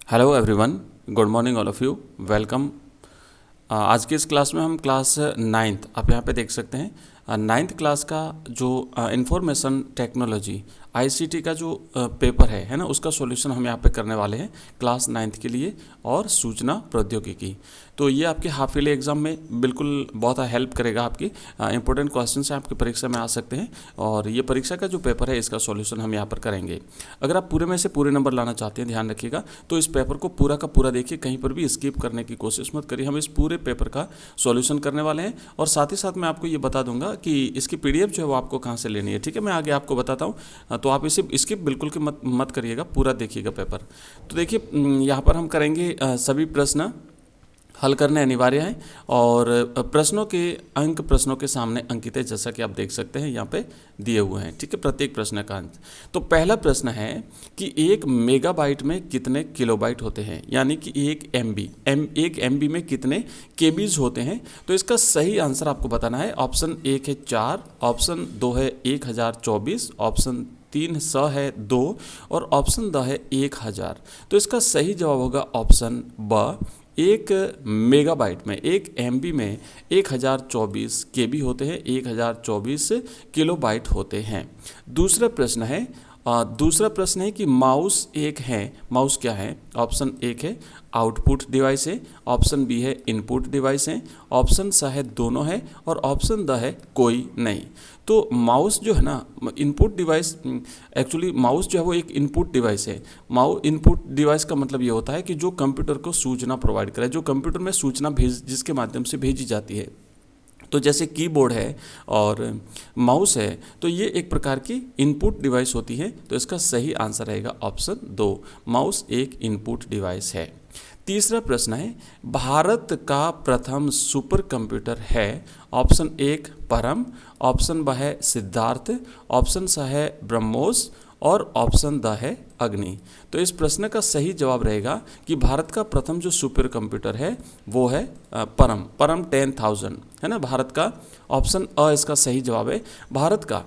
Hello everyone, good morning all of you, welcome. आज की इस क्लास में हम क्लास नाइन्थ, आप यहाँ पे देख सकते हैं नाइन्थ क्लास का जो इंफॉर्मेशन टेक्नोलॉजी आईसीटी का जो पेपर है ना, उसका सॉल्यूशन हम यहाँ पे करने वाले हैं क्लास नाइन्थ के लिए और सूचना प्रौद्योगिकी। तो ये आपके हाफ ईयरली एग्जाम में बिल्कुल बहुत हेल्प करेगा। आपकी इंपॉर्टेंट क्वेश्चन से आपकी परीक्षा में आ सकते हैं और ये परीक्षा का जो पेपर है इसका सॉल्यूशन हम यहाँ पर करेंगे। अगर आप पूरे में से पूरे नंबर लाना चाहते हैं, ध्यान रखिएगा, तो इस पेपर को पूरा का पूरा देखिए, कहीं पर भी स्किप करने की कोशिश मत करिए। हम इस पूरे पेपर का सॉल्यूशन करने वाले हैं और साथ ही साथ मैं आपको ये बता दूंगा कि इसकी पीडीएफ जो है वो आपको कहाँ से लेनी है। ठीक है, मैं आगे आपको बताता हूँ, तो आप इसे स्किप बिल्कुल के मत करिएगा, पूरा देखिएगा पेपर। तो देखिए, यहाँ पर हम करेंगे सभी प्रश्न हल करने अनिवार्य हैं और प्रश्नों के सामने अंकित है, जैसा कि आप देख सकते हैं यहाँ पे दिए हुए हैं। ठीक है, प्रत्येक प्रश्न का अंक। तो पहला प्रश्न है कि एक मेगाबाइट में कितने किलोबाइट होते हैं, यानी कि एक एमबी में कितने केबीज होते हैं। तो इसका सही आंसर आपको बताना है। ऑप्शन 1 है 4, ऑप्शन 2 है 1024, ऑप्शन 3 100 है 2 और ऑप्शन द है 1000। तो इसका सही जवाब होगा ऑप्शन ब। एक मेगाबाइट में, एक एमबी में 1024 केबी होते हैं, 1024 किलोबाइट होते हैं। दूसरा प्रश्न है कि माउस माउस क्या है। ऑप्शन 1 है आउटपुट डिवाइस है, ऑप्शन बी है इनपुट डिवाइस है, ऑप्शन सा है दोनों है और ऑप्शन द है कोई नहीं। तो माउस जो है ना, इनपुट डिवाइस, एक्चुअली माउस जो है वो एक इनपुट डिवाइस है। इनपुट डिवाइस का मतलब ये होता है कि जो कंप्यूटर को सूचना प्रोवाइड करे, जो कंप्यूटर में सूचना जिसके माध्यम से भेजी जाती है। तो जैसे कीबोर्ड है और माउस है, तो ये एक प्रकार की इनपुट डिवाइस होती है। तो इसका सही आंसर रहेगा ऑप्शन 2, माउस एक इनपुट डिवाइस है। तीसरा प्रश्न है, भारत का प्रथम सुपर कंप्यूटर है। ऑप्शन 1 परम, ऑप्शन ब है सिद्धार्थ, ऑप्शन सा है ब्रह्मोस और ऑप्शन द है अग्नि। तो इस प्रश्न का सही जवाब रहेगा कि भारत का प्रथम जो सुपर कंप्यूटर है वो है परम 10,000 है ना, भारत का। ऑप्शन अ इसका सही जवाब है। भारत का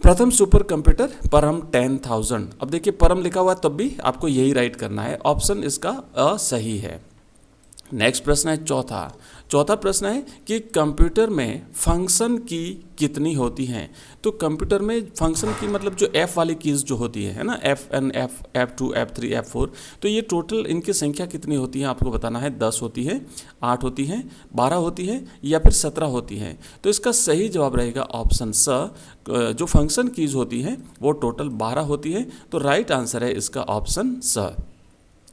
प्रथम सुपर कंप्यूटर परम 10,000। अब देखिए, परम लिखा हुआ है तब भी आपको यही राइट करना है, ऑप्शन इसका अ सही है। नेक्स्ट प्रश्न है चौथा प्रश्न है कि कंप्यूटर में फंक्शन की कितनी होती हैं। तो कंप्यूटर में फंक्शन की मतलब जो एफ वाली कीज़ जो होती है ना, F1 F2 F3 F4, तो ये टोटल इनकी संख्या कितनी होती है आपको बताना है। 10 होती है, 8 होती है, 12 होती है या फिर 17 होती है। तो इसका सही जवाब रहेगा ऑप्शन स, जो फंक्शन कीज़ होती हैं वो टोटल 12 होती है। तो राइट आंसर है इसका ऑप्शन स।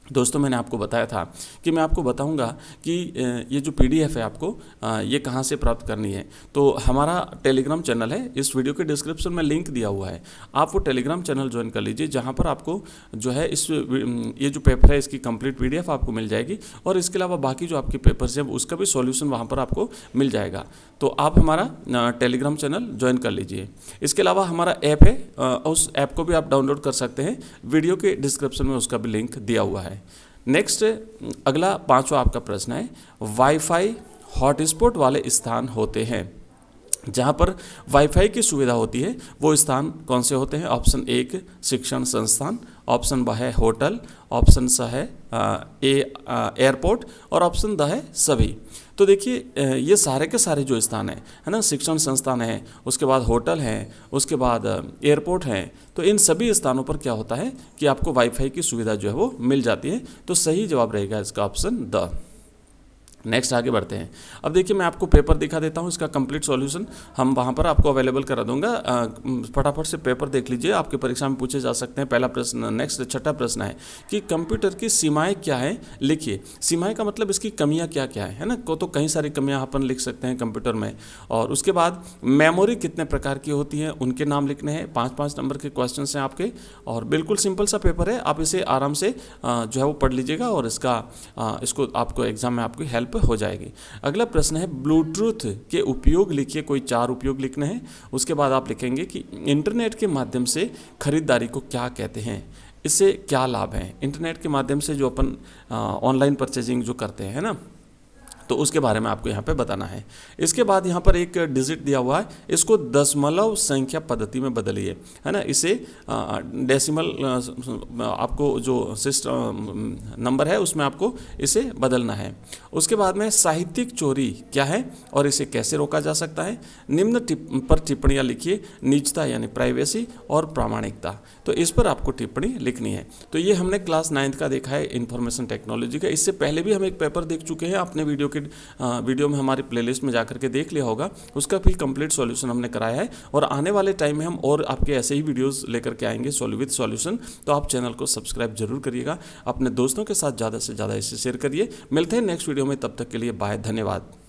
दोस्तों, मैंने आपको बताया था कि मैं आपको बताऊंगा कि ये जो पीडीएफ है आपको ये कहाँ से प्राप्त करनी है। तो हमारा टेलीग्राम चैनल है, इस वीडियो के डिस्क्रिप्शन में लिंक दिया हुआ है, आप वो टेलीग्राम चैनल ज्वाइन कर लीजिए, जहाँ पर आपको जो है ये जो पेपर है इसकी कंप्लीट पीडीएफ आपको मिल जाएगी और इसके अलावा बाकी जो आपके पेपर्स हैं उसका भी सॉल्यूशन वहाँ पर आपको मिल जाएगा। तो आप हमारा टेलीग्राम चैनल ज्वाइन कर लीजिए। इसके अलावा हमारा ऐप है, उस ऐप को भी आप डाउनलोड कर सकते हैं, वीडियो के डिस्क्रिप्शन में उसका भी लिंक दिया हुआ है। नेक्स्ट, अगला 5वां आपका प्रश्न है, वाईफाई हॉटस्पॉट वाले स्थान होते हैं, जहाँ पर वाईफाई की सुविधा होती है वो स्थान कौन से होते हैं। ऑप्शन 1 शिक्षण संस्थान, ऑप्शन ब है होटल, ऑप्शन स है एयरपोर्ट और ऑप्शन द है सभी। तो देखिए, ये सारे के सारे जो स्थान है ना, शिक्षण संस्थान है, उसके बाद होटल है, उसके बाद एयरपोर्ट है, तो इन सभी स्थानों पर क्या होता है कि आपको वाईफाई की सुविधा जो है वो मिल जाती है। तो सही जवाब रहेगा इसका ऑप्शन द। नेक्स्ट आगे बढ़ते हैं। अब देखिए, मैं आपको पेपर दिखा देता हूँ, इसका कंप्लीट सॉल्यूशन हम वहाँ पर आपको अवेलेबल करा दूंगा। फटाफट से पेपर देख लीजिए, आपके परीक्षा में पूछे जा सकते हैं। पहला प्रश्न, नेक्स्ट छठा प्रश्न है कि कंप्यूटर की सीमाएं क्या है। लिखिए, सीमाएं का मतलब इसकी कमियाँ क्या क्या है ना, तो कई सारी कमियाँ अपन लिख सकते हैं कंप्यूटर में। और उसके बाद मेमोरी कितने प्रकार की होती है उनके नाम लिखने हैं। 5-5 नंबर के क्वेश्चन हैं आपके और बिल्कुल सिंपल सा पेपर है, आप इसे आराम से जो है वो पढ़ लीजिएगा और इसको आपको एग्जाम में आपकी हेल्प हो जाएगी। अगला प्रश्न है, ब्लूटूथ के उपयोग लिखिए, कोई 4 उपयोग लिखने हैं। उसके बाद आप लिखेंगे कि इंटरनेट के माध्यम से खरीदारी को क्या कहते हैं, इससे क्या लाभ है। इंटरनेट के माध्यम से जो अपन ऑनलाइन परचेजिंग जो करते हैं ना, तो उसके बारे में आपको यहाँ पे बताना है। इसके बाद यहाँ पर एक डिजिट दिया हुआ है, इसको दशमलव संख्या पद्धति में बदलिए, है ना। इसे डेसिमल आपको जो सिस्टम नंबर है उसमें आपको इसे बदलना है। उसके बाद में साहित्यिक चोरी क्या है और इसे कैसे रोका जा सकता है। निम्न पर टिप्पणियाँ लिखिए, निजता यानी प्राइवेसी और प्रामाणिकता। तो इस पर आपको टिप्पणी लिखनी है। तो ये हमने क्लास 9th का देखा है, इंफॉर्मेशन टेक्नोलॉजी का। इससे पहले भी हम एक पेपर देख चुके हैं, अपने वीडियो में हमारी प्लेलिस्ट में जाकर के देख लिया होगा, उसका भी कंप्लीट सॉल्यूशन हमने कराया है। और आने वाले टाइम में हम और आपके ऐसे ही वीडियोस लेकर के आएंगे विद सॉल्यूशन। तो आप चैनल को सब्सक्राइब जरूर करिएगा, अपने दोस्तों के साथ ज़्यादा से ज़्यादा इसे शेयर करिए। मिलते हैं नेक्स्ट वीडियो में, तब तक के लिए बाय, धन्यवाद।